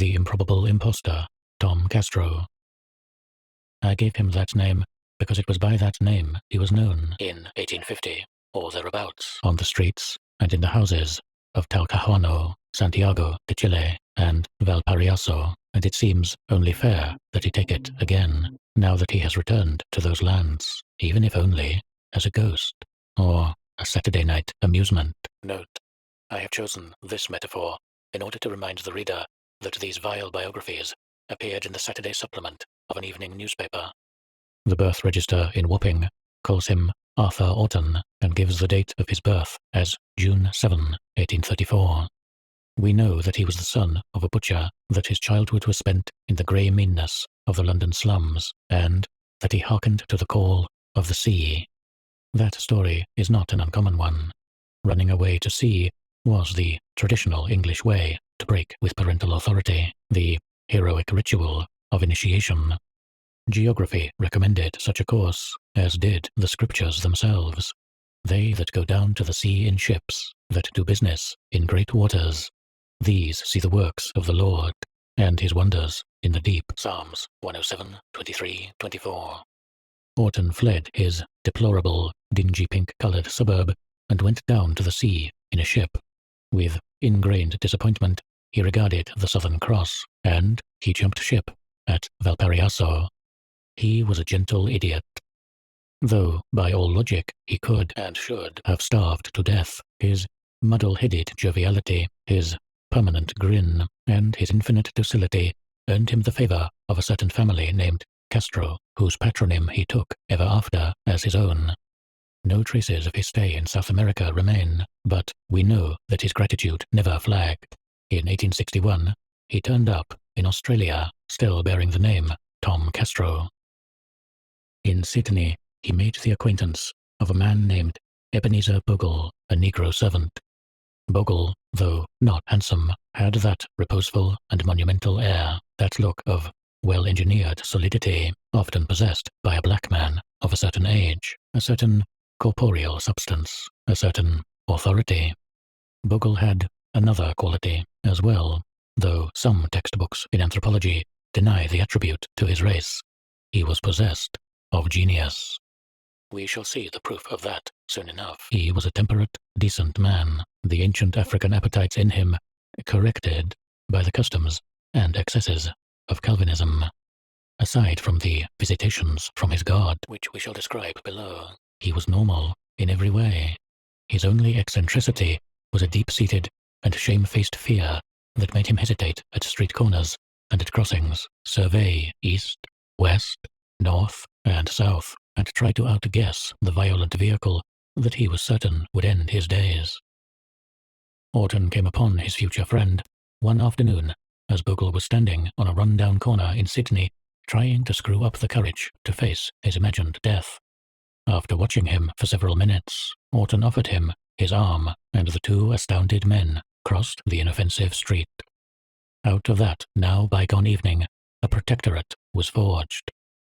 the improbable impostor, Tom Castro. I gave him that name because it was by that name he was known in 1850, or thereabouts, on the streets and in the houses of Talcahuano, Santiago de Chile, and Valparaiso, and it seems only fair that he take it again, now that he has returned to those lands, even if only as a ghost, or a Saturday night amusement. Note: I have chosen this metaphor in order to remind the reader that these vile biographies appeared in the Saturday supplement of an evening newspaper. The birth register in Wapping calls him Arthur Orton and gives the date of his birth as June 7, 1834. We know that he was the son of a butcher, that his childhood was spent in the grey meanness of the London slums, and that he hearkened to the call of the sea. That story is not an uncommon one. Running away to sea was the traditional English way to break with parental authority, the heroic ritual of initiation. Geography recommended such a course, as did the scriptures themselves. They that go down to the sea in ships, that do business in great waters, these see the works of the Lord, and his wonders in the deep. Psalms 107, 23, 24. Orton fled his deplorable, dingy pink-coloured suburb and went down to the sea in a ship. With ingrained disappointment, he regarded the Southern Cross, and he jumped ship at Valparaiso. He was a gentle idiot. Though, by all logic, he could and should have starved to death, his muddle-headed joviality, his permanent grin, and his infinite docility earned him the favour of a certain family named Castro, whose patronym he took ever after as his own. No traces of his stay in South America remain, but we know that his gratitude never flagged. In 1861, he turned up in Australia, still bearing the name Tom Castro. In Sydney, he made the acquaintance of a man named Ebenezer Bogle, a Negro servant. Bogle, though not handsome, had that reposeful and monumental air, that look of well-engineered solidity, often possessed by a black man of a certain age, a certain corporeal substance, a certain authority. Bogle had another quality as well, though some textbooks in anthropology deny the attribute to his race. He was possessed of genius. We shall see the proof of that soon enough. He was a temperate, decent man, the ancient African appetites in him corrected by the customs and excesses of Calvinism. Aside from the visitations from his God, which we shall describe below, he was normal in every way. His only eccentricity was a deep-seated and shame-faced fear that made him hesitate at street corners and at crossings, survey east, west, north, and south, and try to outguess the violent vehicle that he was certain would end his days. Orton came upon his future friend one afternoon as Bogle was standing on a run-down corner in Sydney, trying to screw up the courage to face his imagined death. After watching him for several minutes, Orton offered him his arm, and the two astounded men crossed the inoffensive street. Out of that now bygone evening, a protectorate was forged.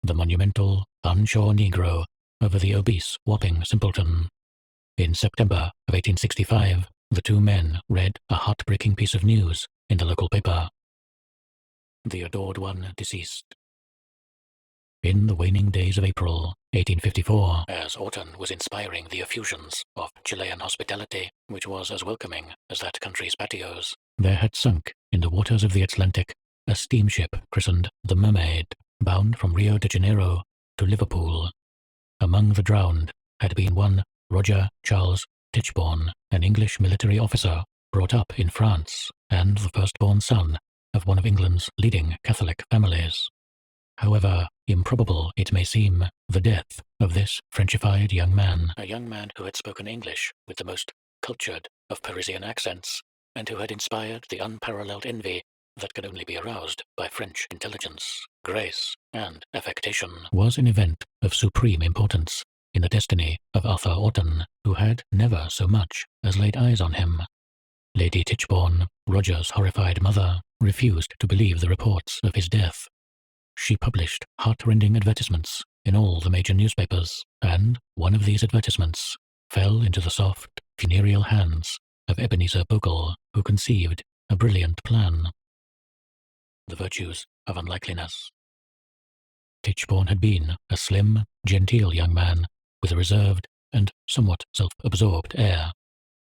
The monumental, unshore Negro over the obese Wapping simpleton. In September of 1865, the two men read a heartbreaking piece of news in the local paper. The adored one deceased. In the waning days of April, 1854, as Orton was inspiring the effusions of Chilean hospitality, which was as welcoming as that country's patios, there had sunk in the waters of the Atlantic a steamship christened the Mermaid, bound from Rio de Janeiro to Liverpool. Among the drowned had been one Roger Charles Tichborne, an English military officer brought up in France, and the firstborn son of one of England's leading Catholic families. However improbable it may seem, the death of this Frenchified young man, a young man who had spoken English with the most cultured of Parisian accents, and who had inspired the unparalleled envy that can only be aroused by French intelligence, grace, and affectation, was an event of supreme importance in the destiny of Arthur Orton, who had never so much as laid eyes on him. Lady Tichborne, Roger's horrified mother, refused to believe the reports of his death. She published heart-rending advertisements in all the major newspapers, and one of these advertisements fell into the soft, funereal hands of Ebenezer Bogle, who conceived a brilliant plan. the virtues of unlikeliness. Tichborne had been a slim, genteel young man with a reserved and somewhat self-absorbed air.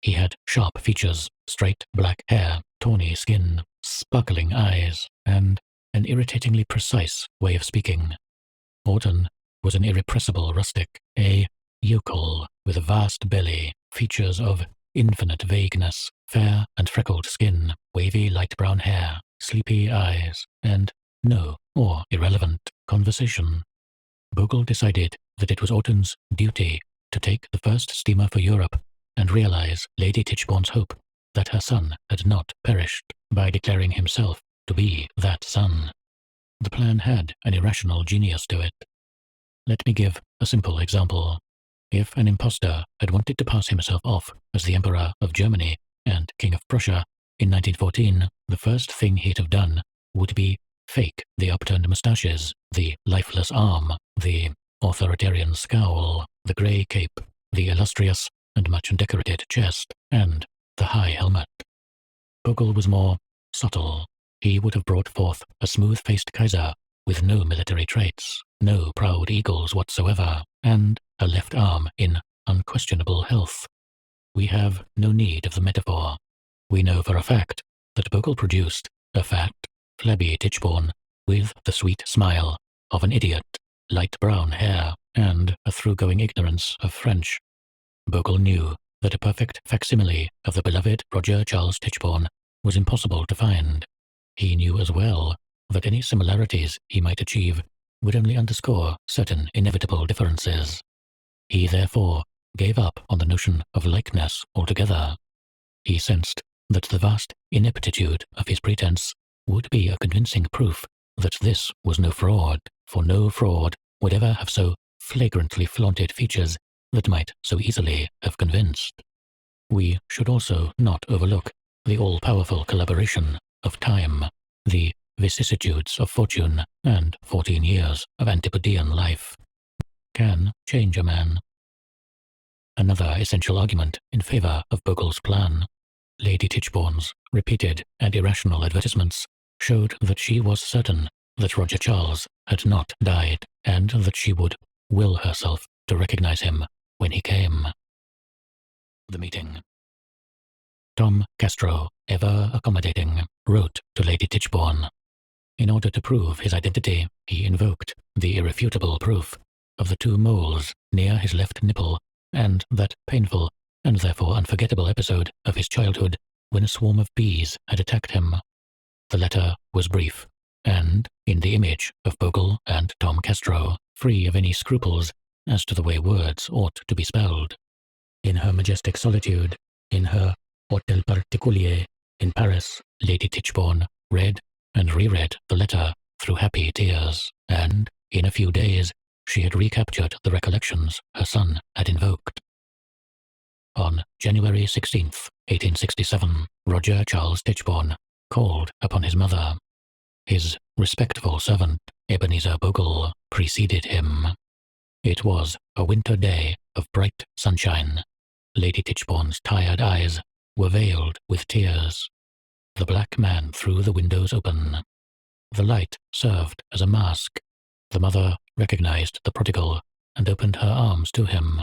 He had sharp features, straight black hair, tawny skin, sparkling eyes, and an irritatingly precise way of speaking. Orton was an irrepressible rustic, a yokel with a vast belly, features of infinite vagueness, fair and freckled skin, wavy light brown hair, sleepy eyes, and no or irrelevant conversation. Bogle decided that it was Orton's duty to take the first steamer for Europe and realize Lady Tichborne's hope that her son had not perished by declaring himself to be that son. The plan had an irrational genius to it. Let me give a simple example. If an impostor had wanted to pass himself off as the Emperor of Germany and King of Prussia in 1914, the first thing he'd have done would be fake the upturned moustaches, the lifeless arm, the authoritarian scowl, the grey cape, the illustrious and much decorated chest, and the high helmet. Bogle was more subtle. He would have brought forth a smooth-faced Kaiser with no military traits, no proud eagles whatsoever, and a left arm in unquestionable health. We have no need of the metaphor. We know for a fact that Bogle produced a fat, flabby Tichborne with the sweet smile of an idiot, light brown hair, and a thorough-going ignorance of French. Bogle knew that a perfect facsimile of the beloved Roger Charles Tichborne was impossible to find. He knew as well that any similarities he might achieve would only underscore certain inevitable differences. He therefore gave up on the notion of likeness altogether. He sensed that the vast ineptitude of his pretense would be a convincing proof that this was no fraud, for no fraud would ever have so flagrantly flaunted features that might so easily have convinced. We should also not overlook the all-powerful collaboration of time, the vicissitudes of fortune, and 14 years of Antipodean life can change a man. Another essential argument in favor of Bogle's plan. Lady Tichborne's repeated and irrational advertisements showed that she was certain that Roger Charles had not died, and that she would will herself to recognize him when he came. The meeting. Tom Castro, ever accommodating, wrote to Lady Tichborne. In order to prove his identity, he invoked the irrefutable proof of the 2 moles near his left nipple, and that painful and therefore unforgettable episode of his childhood when a swarm of bees had attacked him. The letter was brief, and in the image of Bogle and Tom Castro, free of any scruples as to the way words ought to be spelled. In her majestic solitude, in her Hôtel Particulier in Paris, Lady Tichborne read and reread the letter through happy tears, and in a few days she had recaptured the recollections her son had invoked. On January 16th, 1867, Roger Charles Tichborne called upon his mother. His respectful servant, Ebenezer Bogle, preceded him. It was a winter day of bright sunshine. Lady Tichborne's tired eyes were veiled with tears. The black man threw the windows open. The light served as a mask. The mother recognized the prodigal and opened her arms to him.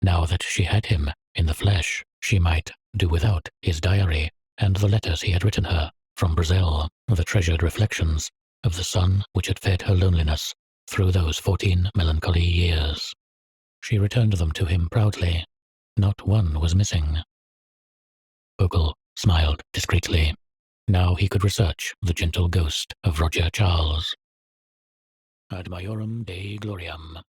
Now that she had him in the flesh, she might do without his diary and the letters he had written her from Brazil, the treasured reflections of the sun which had fed her loneliness through those 14 melancholy years. She returned them to him proudly. Not one was missing. Bogle smiled discreetly. Now he could research the gentle ghost of Roger Charles. Ad Majorem Dei Gloriam.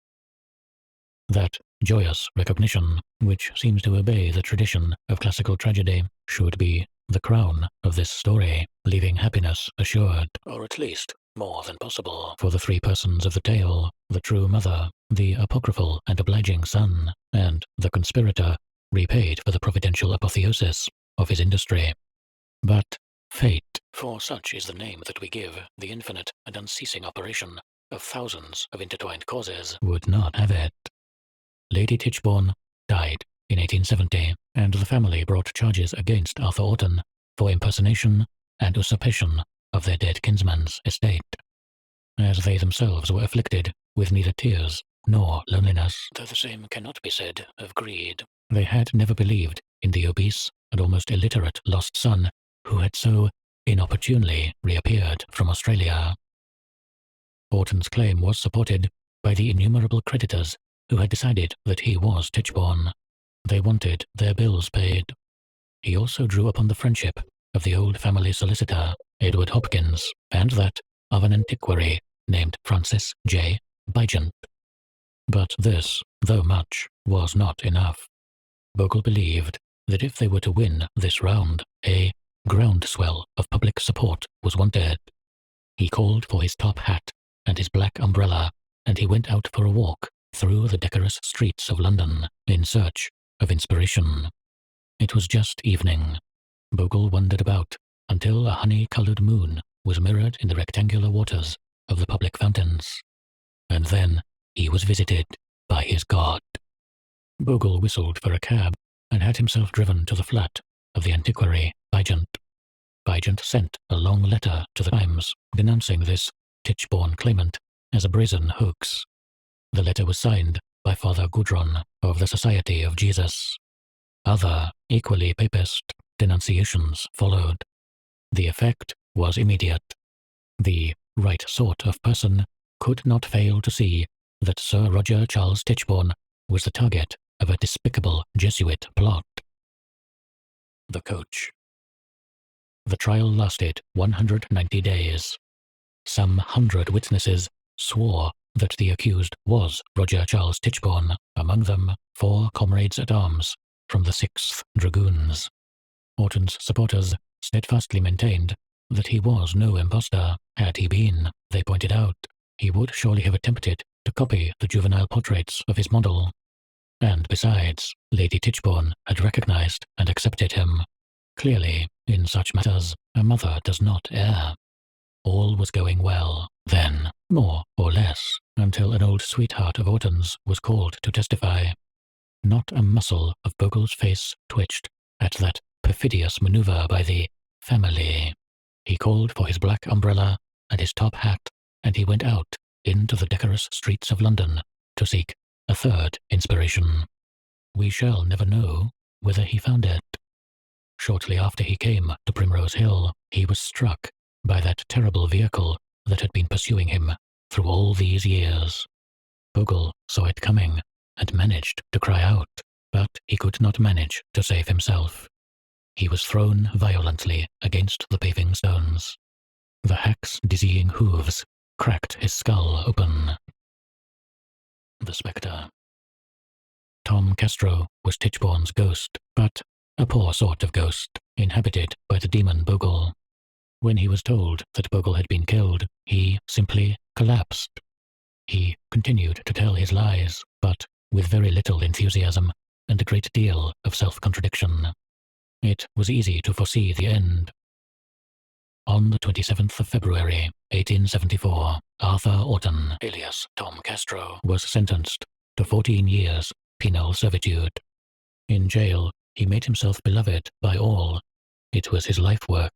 That joyous recognition, which seems to obey the tradition of classical tragedy, should be the crown of this story, leaving happiness assured, or at least more than possible, for the 3 persons of the tale, the true mother, the apocryphal and obliging son, and the conspirator, repaid for the providential apotheosis of his industry. But fate, for such is the name that we give the infinite and unceasing operation of thousands of intertwined causes, would not have it. Lady Tichborne died in 1870, and the family brought charges against Arthur Orton for impersonation and usurpation of their dead kinsman's estate, as they themselves were afflicted with neither tears nor loneliness, though the same cannot be said of greed. They had never believed in the obese and almost illiterate lost son who had so inopportunely reappeared from Australia. Orton's claim was supported by the innumerable creditors who had decided that he was Tichborne. They wanted their bills paid. He also drew upon the friendship of the old family solicitor, Edward Hopkins, and that of an antiquary named Francis J. Bygent. But this, though much, was not enough. Bogle believed that if they were to win this round, a groundswell of public support was wanted. He called for his top hat and his black umbrella, and he went out for a walk through the decorous streets of London in search of inspiration. It was just evening. Bogle wandered about until a honey-coloured moon was mirrored in the rectangular waters of the public fountains. And then he was visited by his god. Bogle whistled for a cab and had himself driven to the flat of the antiquary Bygent. Bygent sent a long letter to the Times denouncing this Tichborne claimant as a brazen hoax. The letter was signed by Father Gudron of the Society of Jesus. Other, equally papist, denunciations followed. The effect was immediate. The right sort of person could not fail to see that Sir Roger Charles Tichborne was the target of a despicable Jesuit plot. The coach. The trial lasted 190 days. Some 100 witnesses swore that the accused was Roger Charles Tichborne, among them 4 comrades-at-arms from the 6th Dragoons. Orton's supporters steadfastly maintained that he was no impostor. Had he been, they pointed out, he would surely have attempted to copy the juvenile portraits of his model. And besides, Lady Tichborne had recognized and accepted him. Clearly, in such matters, a mother does not err. All was going well, then, more or less, until an old sweetheart of Orton's was called to testify. Not a muscle of Bogle's face twitched at that perfidious maneuver by the family. He called for his black umbrella and his top hat, and he went out into the decorous streets of London to seek a third inspiration. We shall never know whether he found it. Shortly after he came to Primrose Hill, he was struck by that terrible vehicle that had been pursuing him through all these years. Bogle saw it coming and managed to cry out, but he could not manage to save himself. He was thrown violently against the paving stones. The hack's dizzying hooves cracked his skull open. The Spectre. Tom Castro was Tichborne's ghost, but a poor sort of ghost, inhabited by the demon Bogle. When he was told that Bogle had been killed, he simply collapsed. He continued to tell his lies, but with very little enthusiasm and a great deal of self-contradiction. It was easy to foresee the end. On the 27th of February, 1874, Arthur Orton, alias Tom Castro, was sentenced to 14 years penal servitude. In jail, he made himself beloved by all. It was his life work.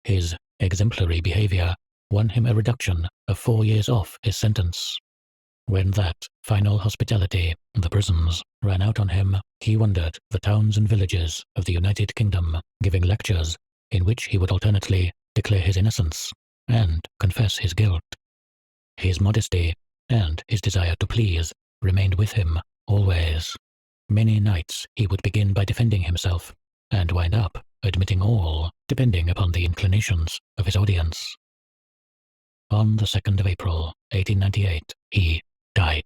His exemplary behavior won him a reduction of 4 years off his sentence. When that final hospitality, the prisons, ran out on him, he wandered the towns and villages of the United Kingdom, giving lectures in which he would alternately declare his innocence and confess his guilt. His modesty and his desire to please remained with him always. Many nights he would begin by defending himself, and wind up admitting all, depending upon the inclinations of his audience. On the 2nd of April, 1898, he died.